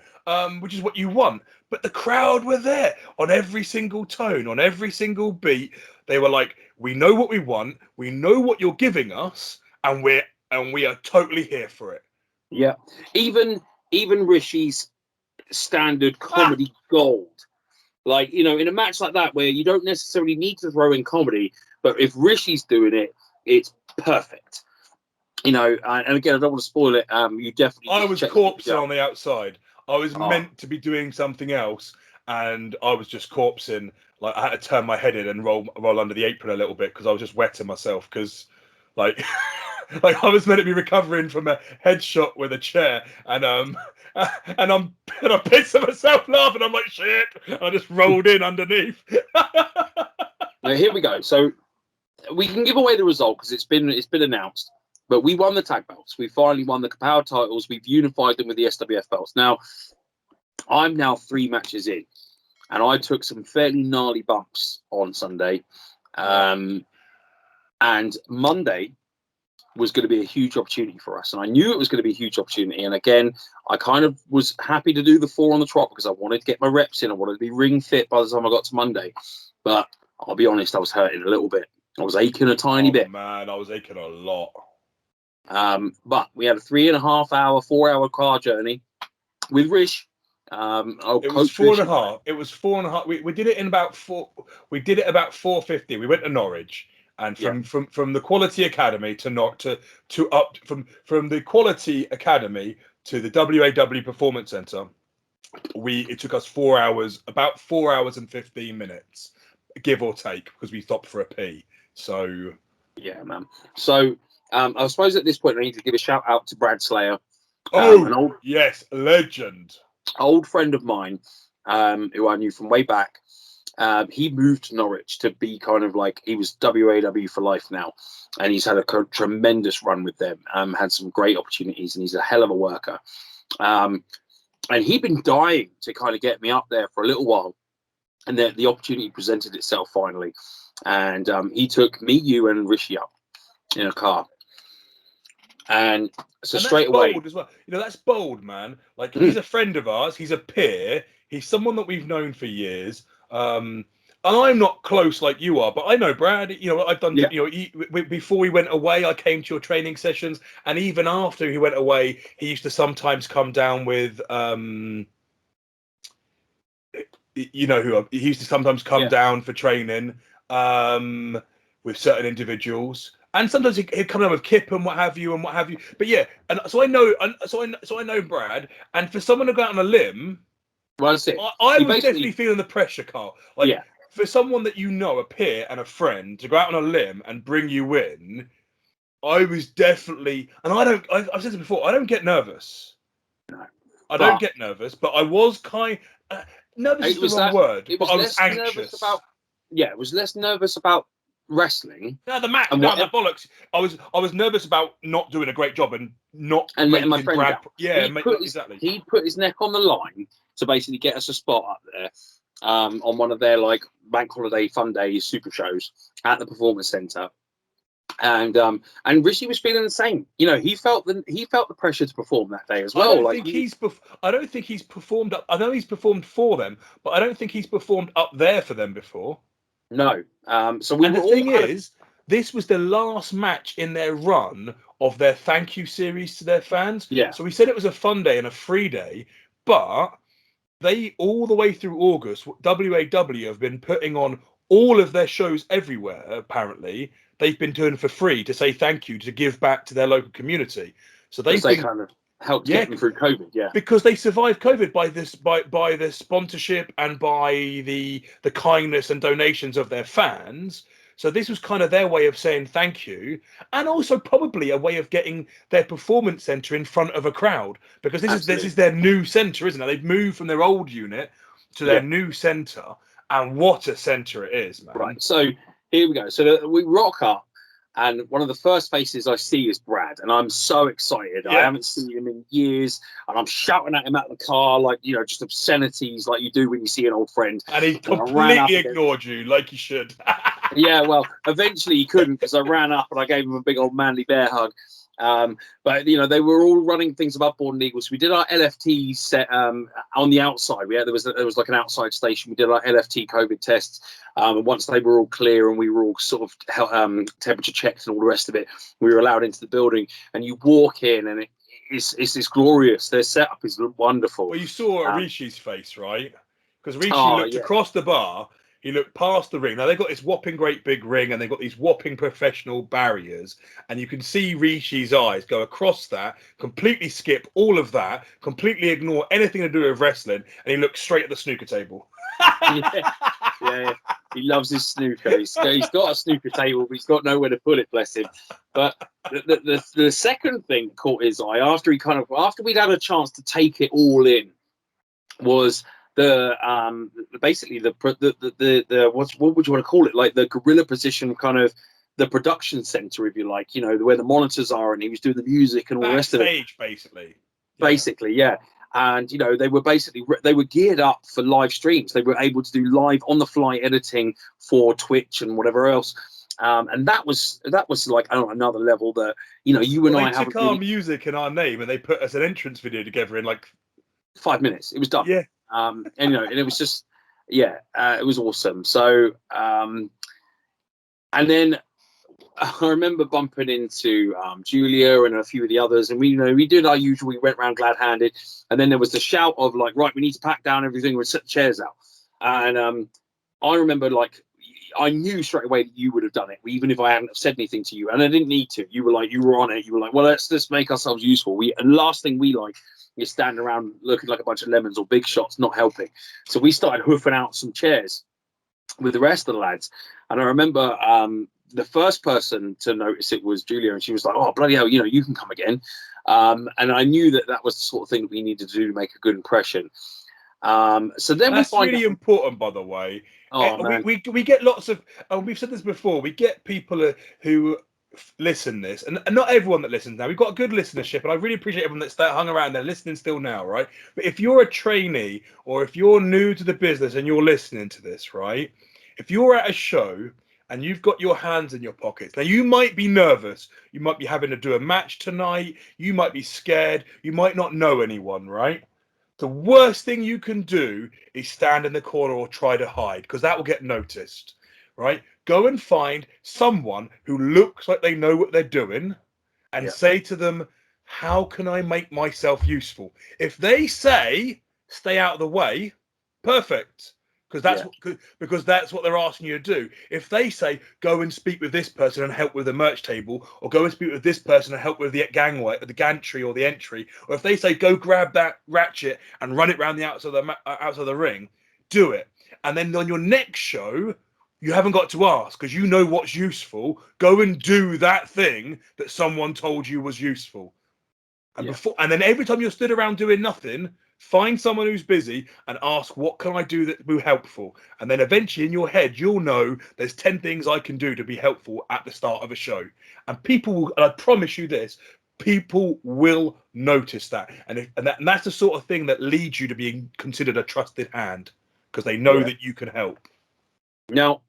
which is what you want. But the crowd were there on every single tone, on every single beat. They were like, "We know what we want. We know what you're giving us, and we are totally here for it." Yeah, even Rishi's standard comedy gold. In a match like that, where you don't necessarily need to throw in comedy, but if Rishi's doing it, it's perfect. And again, I don't want to spoil it. You definitely. I was corpsing on the outside. I was meant to be doing something else, and I was just corpsing. I had to turn my head in and roll under the apron a little bit, because I was just wetting myself. Because, I was meant to be recovering from a headshot with a chair, and I pissed myself laughing. I'm like, shit! I just rolled in underneath. Now, here we go. So we can give away the result, because it's been announced. But we won the tag belts. We finally won the KAPOW titles. We've unified them with the SWF belts. Now, I'm now 3 matches in, and I took some fairly gnarly bumps on Sunday. And Monday, was going to be a huge opportunity for us. And I knew it was going to be a huge opportunity. And again, I kind of was happy to do the 4 on the trot because I wanted to get my reps in. I wanted to be ring fit by the time I got to Monday. But I'll be honest, I was hurting a little bit. I was aching a tiny bit. Man, I was aching a lot. But we had a 3.5 hour, 4 hour car journey with Rish. It was 4.5. It was 4.5. We did it in about 4. We did it about 4:50. We went to Norwich. And from the Quality Academy from the Quality Academy to the WAW Performance Centre, it took us 4 hours, about 4 hours and 15 minutes, give or take, because we stopped for a pee. So yeah, man. So I suppose at this point I need to give a shout out to Brad Slayer. Yes, legend, old friend of mine, who I knew from way back. He moved to Norwich to be kind of like, he was WAW for life now, and he's had a tremendous run with them, had some great opportunities, and he's a hell of a worker. And he'd been dying to kind of get me up there for a little while, and the opportunity presented itself finally. And he took me, you, and Rishi up in a car. And so straight away, bold as well. You know, that's bold, man. Like, he's a friend of ours. He's a peer. He's someone that we've known for years. And I'm not close like you are, but I know Brad. You know, I've done. You know, before he went away, I came to your training sessions, and even after he went away, he used to sometimes come down with. You know who he used to sometimes come down for training with certain individuals. And sometimes he'd come down with Kip and what have you. But yeah, and so I know Brad. And for someone to go out on a limb, well, that's it. I was definitely feeling the pressure, Carl. Like, for someone that you know, a peer and a friend, to go out on a limb and bring you in, I was definitely. And I've said it before. I don't get nervous. No, I don't get nervous, but I was nervous is the wrong word. But I was anxious. It was less nervous about wrestling. No, the match. No, the bollocks. I was nervous about not doing a great job and letting my friend Brad. down. Yeah, exactly. He put his neck on the line to basically get us a spot up there on one of their like bank holiday fun days super shows at the Performance Centre. And Rishi was feeling the same. You know, he felt the pressure to perform that day as well. I don't think he's performed up. I know he's performed for them, but I don't think he's performed up there for them before. No. So the thing is, this was the last match in their run of their thank you series to their fans. Yeah. So we said it was a fun day and a free day, but they all the way through August, WAW have been putting on all of their shows everywhere. Apparently, they've been doing for free to say thank you, to give back to their local community. So they kind of helped get them through COVID, because they survived COVID by the sponsorship and by the kindness and donations of their fans. So this was kind of their way of saying thank you, and also probably a way of getting their performance center in front of a crowd, because this is their new center, isn't it? They've moved from their old unit to their new center, and what a center it is, man. Right. So here we go. So we rock up, and one of the first faces I see is Brad, and I'm so excited. I haven't seen him in years, and I'm shouting at him out the car, like, you know, just obscenities like you do when you see an old friend. And he completely ignored you, like you should. Yeah, well, eventually he couldn't, because I ran up and I gave him a big old manly bear hug. But you know, they were all running things above board and eagles. We did our LFT set on the outside. There was like an outside station. We did our LFT COVID tests. And once they were all clear and we were all sort of temperature checked and all the rest of it, we were allowed into the building. And you walk in, and it's glorious. Their setup is wonderful. Well, you saw Rishi's face, right? Because Rishi looked across the bar. He looked past the ring. Now, they've got this whopping great big ring, and they've got these whopping professional barriers. And you can see Rishi's eyes go across that, completely skip all of that, completely ignore anything to do with wrestling, and he looks straight at the snooker table. Yeah. He loves his snooker. He's got a snooker table, but he's got nowhere to put it, bless him. But the second thing that caught his eye after we'd had a chance to take it all in was basically the what would you want to call it, like the gorilla position, kind of the production center, if you like, you know, where the monitors are, and he was doing the music and all the rest of it. Basically, yeah. And you know, they were geared up for live streams. They were able to do live on the fly editing for Twitch and whatever else. And that was like another level that you and Well, I they haven't took our really. music and our name and they put us an entrance video together in like 5 minutes. It was done. yeah. And it was just it was awesome. So and then I remember bumping into Julia and a few of the others, and we did our usual. We went around glad-handed, and then there was the shout of like, right, we need to pack down everything. We'll set the chairs out, and I remember like I knew straight away that you would have done it, even if I hadn't said anything to you, and I didn't need to. You were on it. You were like, well, let's make ourselves useful. And last thing we like is standing around looking like a bunch of lemons or big shots, not helping. So we started hoofing out some chairs with the rest of the lads, and I remember the first person to notice it was Julia, and she was like, "Oh bloody hell, you can come again." And I knew that was the sort of thing that we needed to do to make a good impression. So then That's we find really out, important, by the way. oh man, We get lots of, and we've said this before. We get people who listen this, and not everyone that listens now. We've got a good listenership, and I really appreciate everyone that's hung around there listening still now, right? But if you're a trainee or if you're new to the business and you're listening to this, right? If you're at a show and you've got your hands in your pockets, now you might be nervous. You might be having to do a match tonight. You might be scared. You might not know anyone, right? The worst thing you can do is stand in the corner or try to hide, because that will get noticed, right? Go and find someone who looks like they know what they're doing and say to them, how can I make myself useful? If they say, stay out of the way, perfect. Because that's what they're asking you to do. If they say, go and speak with this person and help with the merch table, or go and speak with this person and help with the gangway, the gantry or the entry, or if they say, go grab that ratchet and run it around the outside of the ring, do it. And then on your next show, you haven't got to ask because you know what's useful. Go and do that thing that someone told you was useful. And then every time you're stood around doing nothing, find someone who's busy and ask, what can I do that will be helpful? And then eventually in your head, you'll know there's 10 things I can do to be helpful at the start of a show. And people will, and I promise you this, people will notice that. And that's the sort of thing that leads you to being considered a trusted hand, because they know that you can help. Now,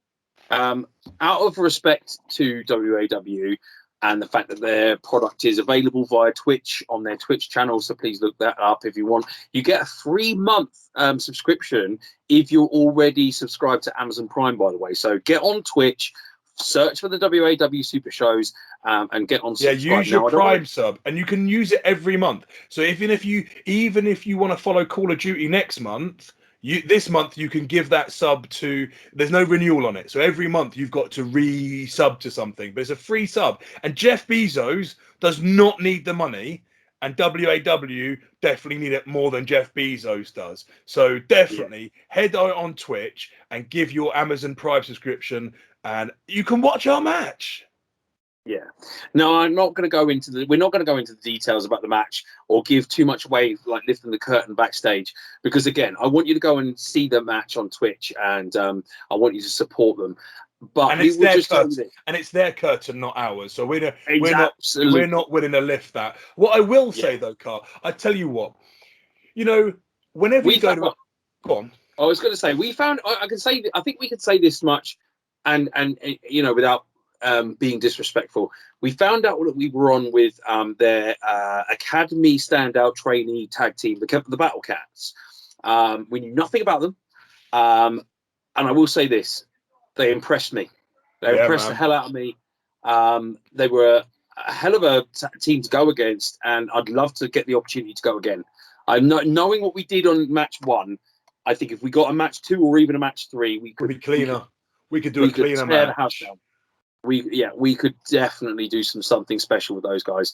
out of respect to WAW, and the fact that their product is available via Twitch on their Twitch channel, so please look that up if you want. You get a 3-month subscription if you're already subscribed to Amazon Prime, by the way. So get on Twitch, search for the WAW Super Shows, and get on. Use your Prime sub, and you can use it every month. So even if you want to follow Call of Duty next month, this month you can give that sub to. There's no renewal on it, so every month you've got to re-sub to something, but it's a free sub. And Jeff Bezos does not need the money, and WAW definitely need it more than Jeff Bezos does. So definitely head on Twitch and give your Amazon Prime subscription, and you can watch our match. Yeah. No, I'm not going to go into we're not going to go into the details about the match or give too much away, like lifting the curtain backstage, because again, I want you to go and see the match on Twitch, and I want you to support them. But it's their curtain, not ours. So we're not willing to lift that. What I will say though, Carl, I tell you what, whenever you go to, go on. I was going to say I think we could say this much, and without being disrespectful, we found out that we were on with their academy standout trainee tag team, the Battle Cats. We knew nothing about them, and I will say this: they impressed me. They impressed the hell out of me. They were a hell of a team to go against, and I'd love to get the opportunity to go again. Knowing what we did on match 1, I think if we got a match 2 or even a match 3, we could be cleaner. We could do a cleaner match. The house down. We could definitely do something special with those guys.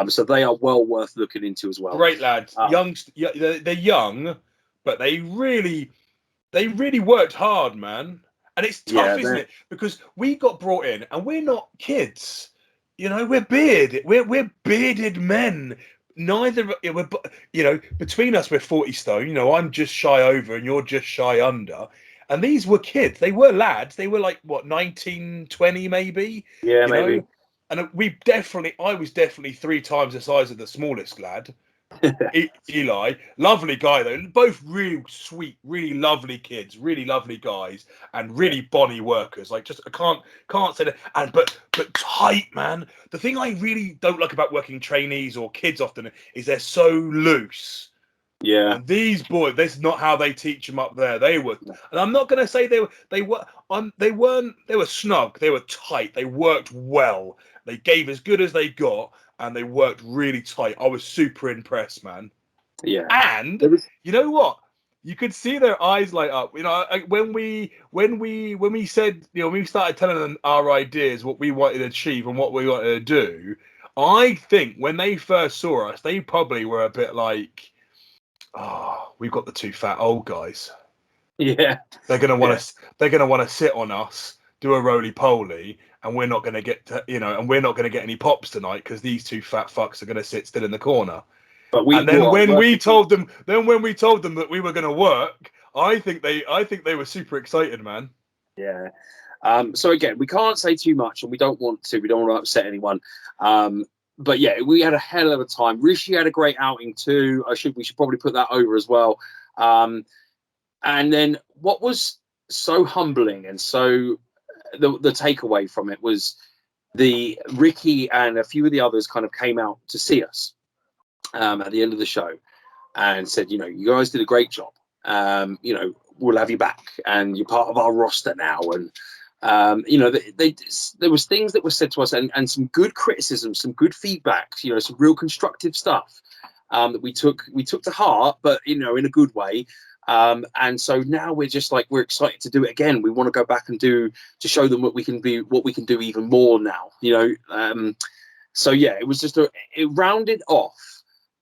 So they are well worth looking into as well. Great lads, they're young, but they really worked hard, man. And it's tough, isn't it? Because we got brought in, and we're not kids. We're bearded. We're bearded men. Between us, we're 40 stone. I'm just shy over, and you're just shy under. And these were kids. They were lads. They were like, what, 19, 20 maybe? Yeah, maybe. And I was definitely 3 times the size of the smallest lad. Eli, lovely guy though. Both really sweet, really lovely kids, really lovely guys, and really bonny workers. Like, just I can't say that. And but tight, man. The thing I really don't like about working trainees or kids often is they're so loose. Yeah. And these boys, that's not how they teach them up there. They were, and I'm not going to say they were snug. They were tight. They worked well. They gave as good as they got, and they worked really tight. I was super impressed, man. Yeah. And you know what? You could see their eyes light up. You know, when we said, you know, when we started telling them our ideas, what we wanted to achieve and what we wanted to do. I think when they first saw us, they probably were a bit like, "Oh, we've got the two fat old guys. Yeah. They're gonna want to. They're gonna want to sit on us, do a roly poly, and we're not gonna get to, you know, and we're not gonna get any pops tonight because these two fat fucks are gonna sit still in the corner." But and then when we told them that we were gonna work, I think they were super excited, man. Yeah. So again, we can't say too much, and we don't want to. We don't want to upset anyone. But yeah, we had a hell of a time. Rishi had a great outing too. We should probably put that over as well. And then what was so humbling and so the takeaway from it was the Ricky and a few of the others kind of came out to see us at the end of the show and said, you know, you guys did a great job. You know, we'll have you back, and you're part of our roster now. And you know, there was things that were said to us, and some good criticism, some good feedback, you know, some real constructive stuff that we took to heart, but you know, in a good way. And so now we're excited to do it again. We want to go back and to show them what we can do even more now, you know. So yeah, it was just it rounded off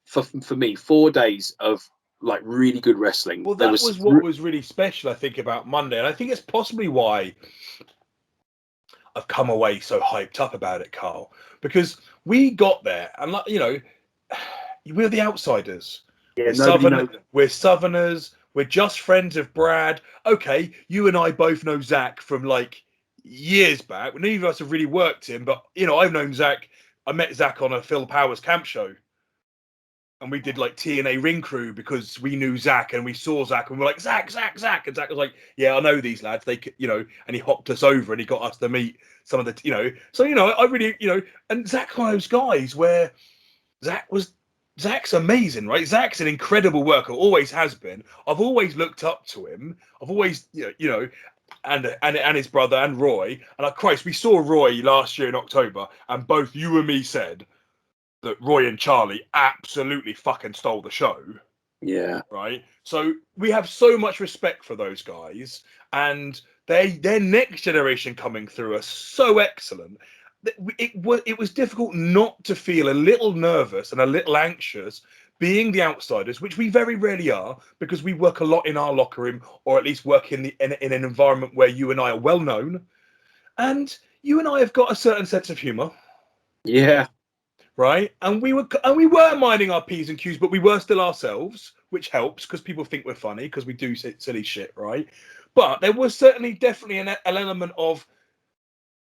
for me 4 days of like really good wrestling. Well, that was what was really special, I think, about Monday, and I think it's possibly why I've come away so hyped up about it, Carl, because we got there, and like, you know, we're the outsiders. Yeah, we're Southerners. We're just friends of Brad. Okay, you and I both know Zach from like years back. Neither of us have really worked him, but you know, I've known Zach. I met Zach on a Phil Powers camp show. And we did like TNA ring crew because we knew Zach and we saw Zach and we're like, Zach. And Zach was like, yeah, I know these lads. They, you know, and he hopped us over and he got us to meet some of the, you know, so, you know, I really, you know, and Zach's one of those guys where Zach's amazing, right? Zach's an incredible worker, always has been. I've always looked up to him. I've always, you know, and his brother and Roy. And like, Christ, we saw Roy last year in October and both you and me said that Roy and Charlie absolutely fucking stole the show. Yeah. Right. So we have so much respect for those guys, and their next generation coming through are so excellent. It was difficult not to feel a little nervous and a little anxious being the outsiders, which we very rarely are, because we work a lot in our locker room, or at least work in an environment where you and I are well known, and you and I have got a certain sense of humor. Yeah. Right, and we were minding our P's and Q's, but we were still ourselves, which helps because people think we're funny because we do silly shit, right? But there was definitely an element of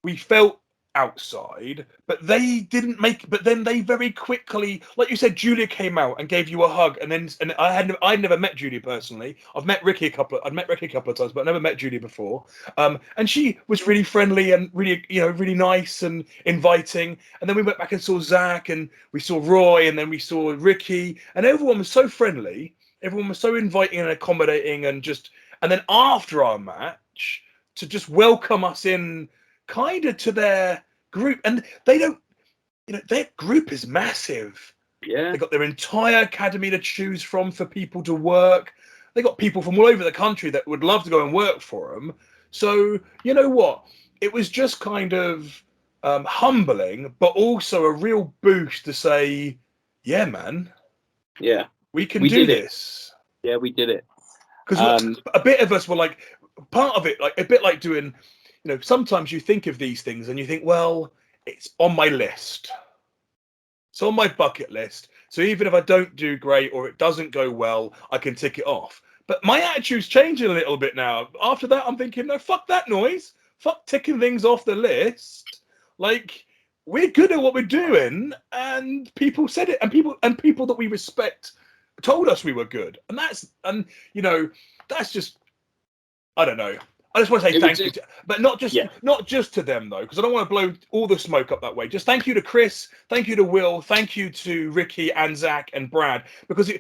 we felt outside, but they didn't make. But then they very quickly, like you said, Julia came out and gave you a hug, and I'd never met Julia personally. I'd met Ricky a couple of times, but I never met Julia before. And she was really friendly and really, you know, really nice and inviting. And then we went back and saw Zach, and we saw Roy, and then we saw Ricky, and everyone was so friendly. Everyone was so inviting and accommodating, and then after our match, to just welcome us in, kind of to their group, and they don't, you know, their group is massive. Yeah, they got their entire academy to choose from for people to work. They got people from all over the country that would love to go and work for them. So you know what, it was just kind of humbling, but also a real boost to say, yeah, man, yeah, we can do this. Yeah, we did it. Because a bit of us were like, part of it, like a bit like doing, you know, sometimes you think of these things and you think, well, it's on my list. It's on my bucket list. So even if I don't do great or it doesn't go well, I can tick it off. But my attitude's changing a little bit now. After that, I'm thinking, no, fuck that noise. Fuck ticking things off the list. Like, we're good at what we're doing, and people said it, and people that we respect told us we were good, and that's just, I don't know. I just want to say thank you, but not just to them though, because I don't want to blow all the smoke up that way. Just thank you to Chris, thank you to Will, thank you to Ricky and Zach and Brad, because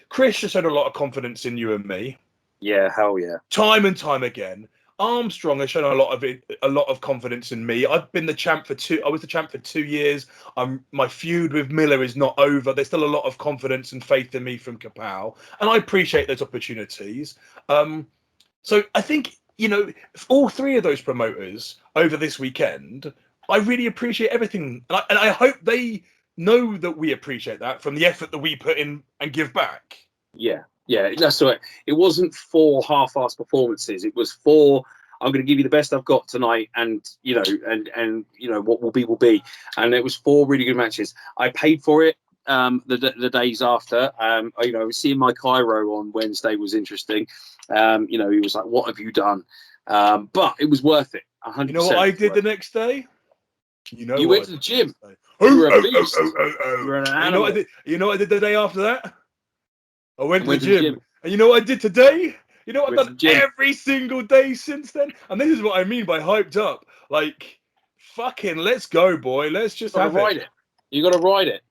Chris has shown a lot of confidence in you and me. Yeah, hell yeah. Time and time again. Armstrong has shown a lot of confidence in me. I've been the champ for I was the champ for 2 years. My feud with Miller is not over. There's still a lot of confidence and faith in me from KAPOW, and I appreciate those opportunities. So I think, all three of those promoters over this weekend, I really appreciate everything, and I hope they know that we appreciate that from the effort that we put in and give back. Yeah, that's right. It wasn't 4 half-assed performances. It was 4. I'm going to give you the best I've got tonight, and what will be. And it was 4 really good matches. I paid for it. The days after, seeing my Cairo on Wednesday was interesting. He was like, "What have you done?" But it was worth it. 100%. You know what I did the next day? You went to the gym. You were a beast. You were an animal. You know what I did the day after that? I went to the gym. And you know what I did today? You know what I've done every single day since then? And this is what I mean by hyped up. Like, fucking let's go, boy. Let's just ride it. You got to ride it.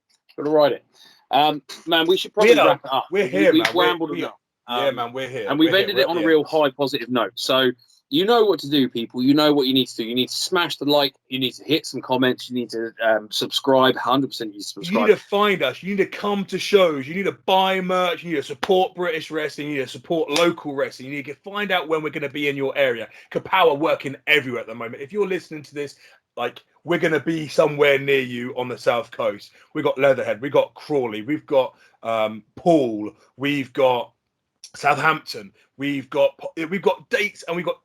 Man, we should probably wrap it up. We're here, man. We've rambled enough. Yeah, man, we're here. And we've ended it on a real high positive note. So you know what to do, people. You know what you need to do. You need to smash the like. You need to hit some comments. You need to subscribe. 100% you need to subscribe. You need to find us. You need to come to shows. You need to buy merch. You need to support British wrestling. You need to support local wrestling. You need to find out when we're going to be in your area. KAPOW are working everywhere at the moment. If you're listening to this, we're going to be somewhere near you on the South Coast. We've got Leatherhead. We've got Crawley. We've got Poole. We've got Southampton. We've got dates, and we've got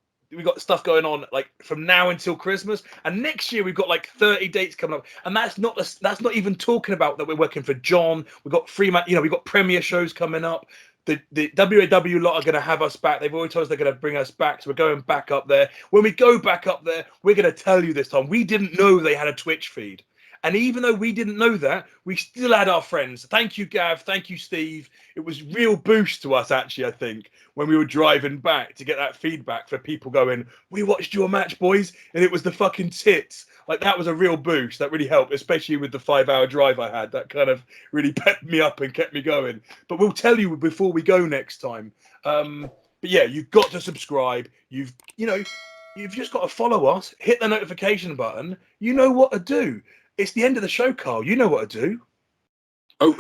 stuff going on from now until Christmas, and next year we've got 30 dates coming up, and that's not even talking about that we're working for John. We've got Freeman, we've got premiere shows coming up. The WAW lot are going to have us back. They've already told us they're going to bring us back, so we're going back up there. When we go back up there, we're going to tell you this time. We didn't know they had a Twitch feed. And even though we didn't know that, we still had our friends. Thank you, Gav. Thank you, Steve. It was real boost to us, actually, I think, when we were driving back to get that feedback for people going, "We watched your match, boys," and it was the fucking tits. That was a real boost. That really helped, especially with the 5-hour drive I had. That kind of really pepped me up and kept me going. But we'll tell you before we go next time. But yeah, you've got to subscribe. You've just got to follow us. Hit the notification button. You know what to do. It's the end of the show, Carl. You know what to do. Oh.